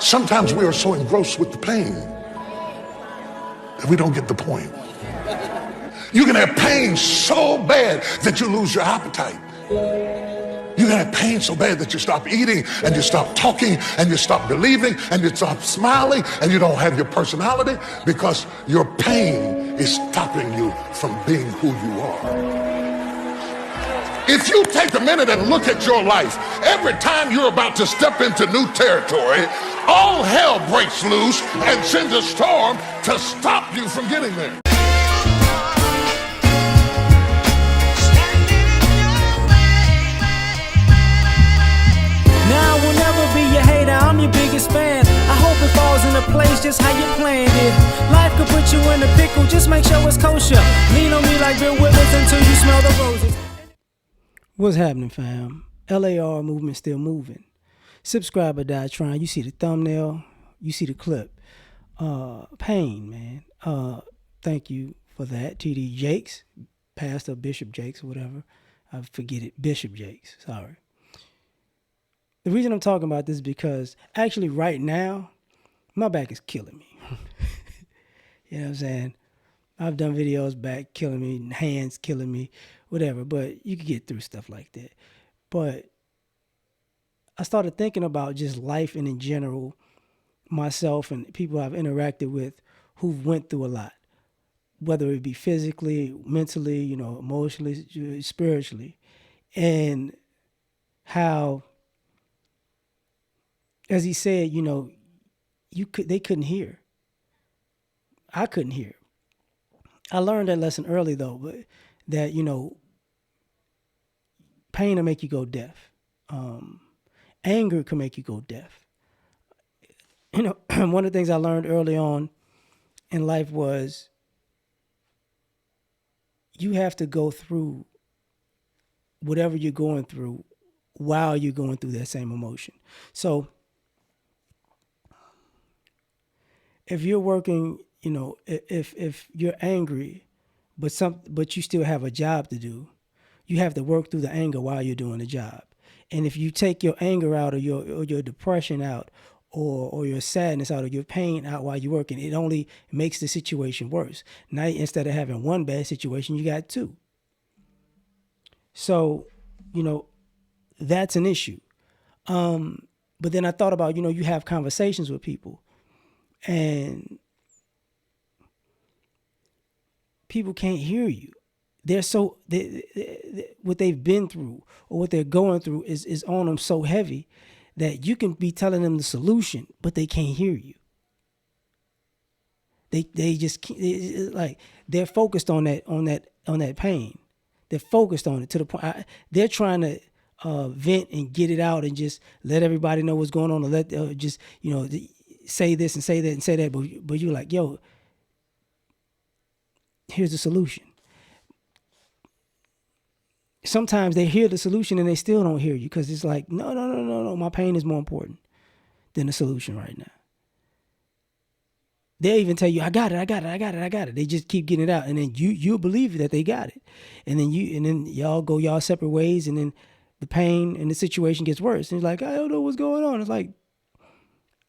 Sometimes we are so engrossed with the pain that we don't get the point. You can have pain so bad that you lose your appetite. You can have pain so bad that you stop eating and you stop talking and you stop believing and you stop smiling and you don't have your personality because your pain is stopping you from being who you are. If you take a minute and look at your life, every time you're about to step into new territory, all hell breaks loose and sends a storm to stop you from getting there. Now I will never be your hater, I'm your biggest fan. I hope it falls into place just how you planned it. Life could put you in a pickle, just make sure it's kosher. Lean on me like Bill Withers until you smell the roses. What's happening, fam? L.A.R. movement still moving. Subscribe or die trying. You see the thumbnail, you see the clip. Pain, man. Thank you for that. T.D. Jakes, Pastor Bishop Jakes, whatever. I forget it. Bishop Jakes, sorry. The reason I'm talking about this is because actually right now, my back is killing me. You know what I'm saying? I've done videos back killing me, hands killing me, whatever, but you can get through stuff like that. But I started thinking about just life and in general, myself and people I've interacted with who've went through a lot, whether it be physically, mentally, emotionally, spiritually, and how, as he said, they couldn't hear. I couldn't hear. I learned that lesson early though, but that, pain will make you go deaf. Anger can make you go deaf. One of the things I learned early on in life was you have to go through whatever you're going through while you're going through that same emotion. So if you're working, if you're angry, but you still have a job to do, you have to work through the anger while you're doing the job. And if you take your anger out or your depression out or your sadness out or your pain out while you're working, it only makes the situation worse. Now, instead of having one bad situation, you got two. So, that's an issue. But then I thought about, you have conversations with people and people can't hear you. What they've been through or what they're going through is on them so heavy that you can be telling them the solution, but they can't hear you. They just like they're focused on that pain. They're focused on it to the point they're trying to vent and get it out and just let everybody know what's going on, or say this and say that and say that. But you're like, yo, here's the solution. Sometimes they hear the solution and they still don't hear you because it's like, no. My pain is more important than the solution right now. They'll even tell you, I got it. They just keep getting it out. And then you believe that they got it. And then y'all go y'all separate ways. And then the pain and the situation gets worse. And it's like, I don't know what's going on. It's like,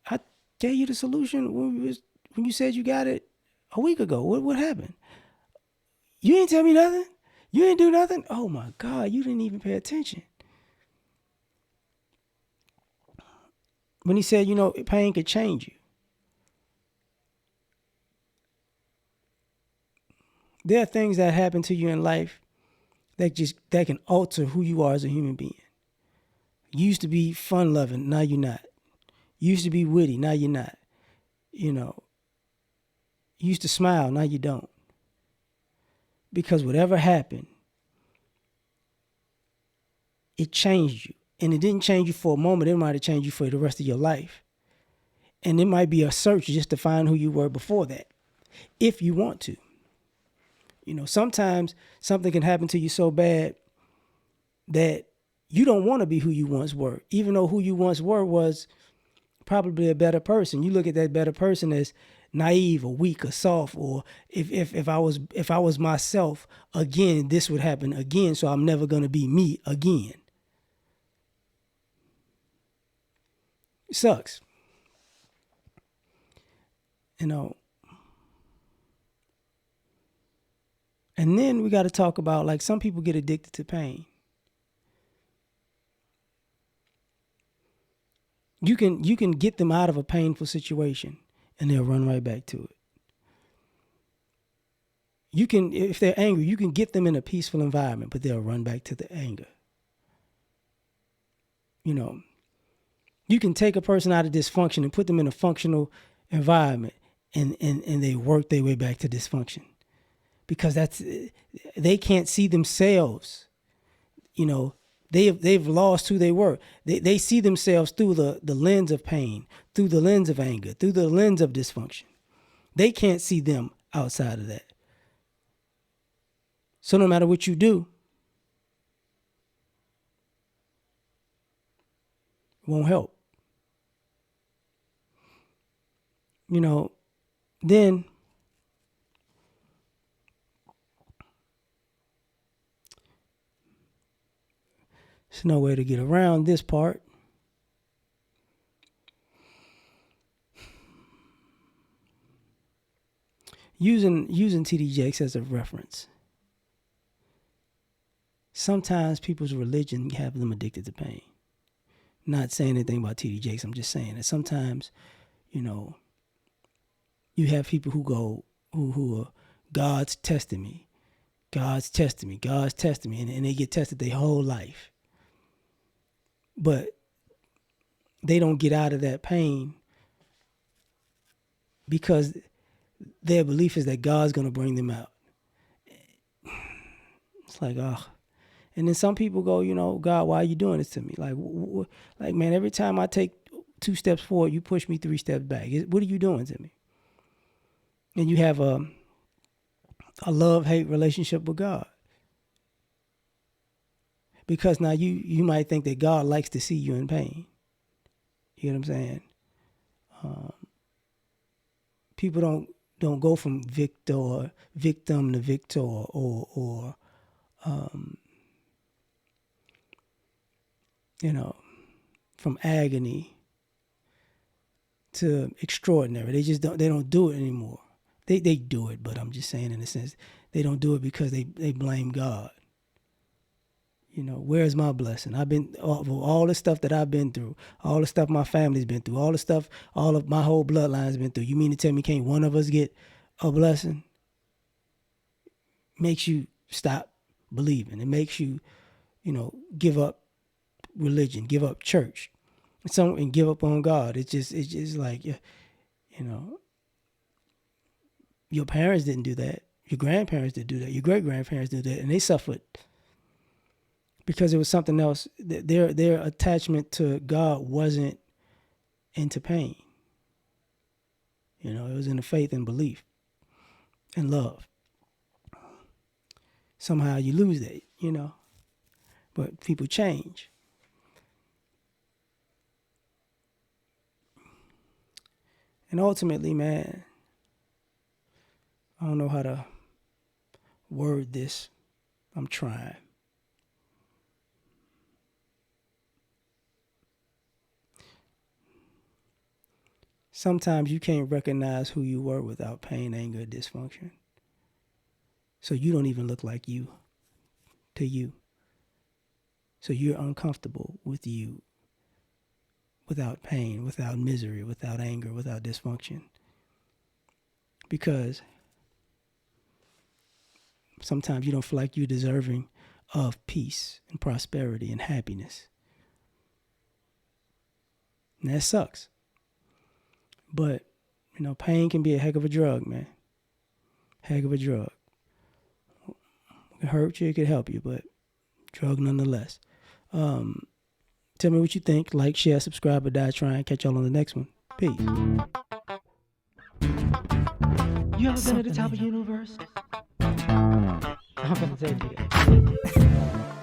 I gave you the solution when you said you got it a week ago. What happened? You ain't tell me nothing. You ain't do nothing? Oh my God, you didn't even pay attention. When he said, pain could change you. There are things that happen to you in life that can alter who you are as a human being. You used to be fun loving, now you're not. You used to be witty, now you're not. You used to smile, now you don't. Because whatever happened, it changed you. And it didn't change you for a moment. It might have changed you for the rest of your life. And it might be a search just to find who you were before that, if you want to. Sometimes something can happen to you so bad that you don't want to be who you once were, even though who you once were was probably a better person. You look at that better person as naive or weak or soft, or if I was myself again, this would happen again, so I'm never going to be me again. It sucks. You know. And then we got to talk about, like, some people get addicted to pain. You can get them out of a painful situation and they'll run right back to it. You can, if they're angry, you can get them in a peaceful environment, but they'll run back to the anger. You know, you can take a person out of dysfunction and put them in a functional environment and they work their way back to dysfunction. Because they can't see themselves. You know, they've lost who they were. They see themselves through the lens of pain, through the lens of anger, through the lens of dysfunction. They can't see them outside of that. So no matter what you do, it won't help. You know, then there's no way to get around this part. Using TD Jakes as a reference. Sometimes people's religion have them addicted to pain. Not saying anything about TD Jakes. I'm just saying that sometimes, you know, you have people who go, who are, God's testing me. God's testing me. God's testing me. And they get tested their whole life. But they don't get out of that pain because their belief is that God's going to bring them out. It's like, oh. And then some people go, you know, God, why are you doing this to me? Like, man, every time I take 2 steps forward, you push me 3 steps back. What are you doing to me? And you have a love-hate relationship with God. Because now you might think that God likes to see you in pain. You know what I'm saying? People don't go from victim to victor or you know, from agony to extraordinary. They don't do it anymore. They do it, but I'm just saying in a sense, they don't do it because they blame God. You know, where's my blessing? I've been, all the stuff that I've been through, all the stuff my family's been through, all the stuff, all of my whole bloodline's been through. You mean to tell me can't one of us get a blessing? Makes you stop believing. It makes you, you know, give up religion, give up church, and give up on God. It's just like, you know, your parents didn't do that. Your grandparents didn't do that. Your great-grandparents did that, and they suffered. Because it was something else. Their attachment to God wasn't into pain. You know, it was into faith and belief and love. Somehow you lose that, you know. But people change. And ultimately, man, I don't know how to word this. I'm trying. Sometimes you can't recognize who you were without pain, anger, or dysfunction. So you don't even look like you to you. So you're uncomfortable with you without pain, without misery, without anger, without dysfunction. Because sometimes you don't feel like you're deserving of peace and prosperity and happiness. And that sucks. But, you know, pain can be a heck of a drug, man. Heck of a drug. It can hurt you, it can help you, but drug nonetheless. Tell me what you think. Like, share, subscribe, or die trying. Catch y'all on the next one. Peace. You ever been at the top of the universe? I'm gonna tell you that.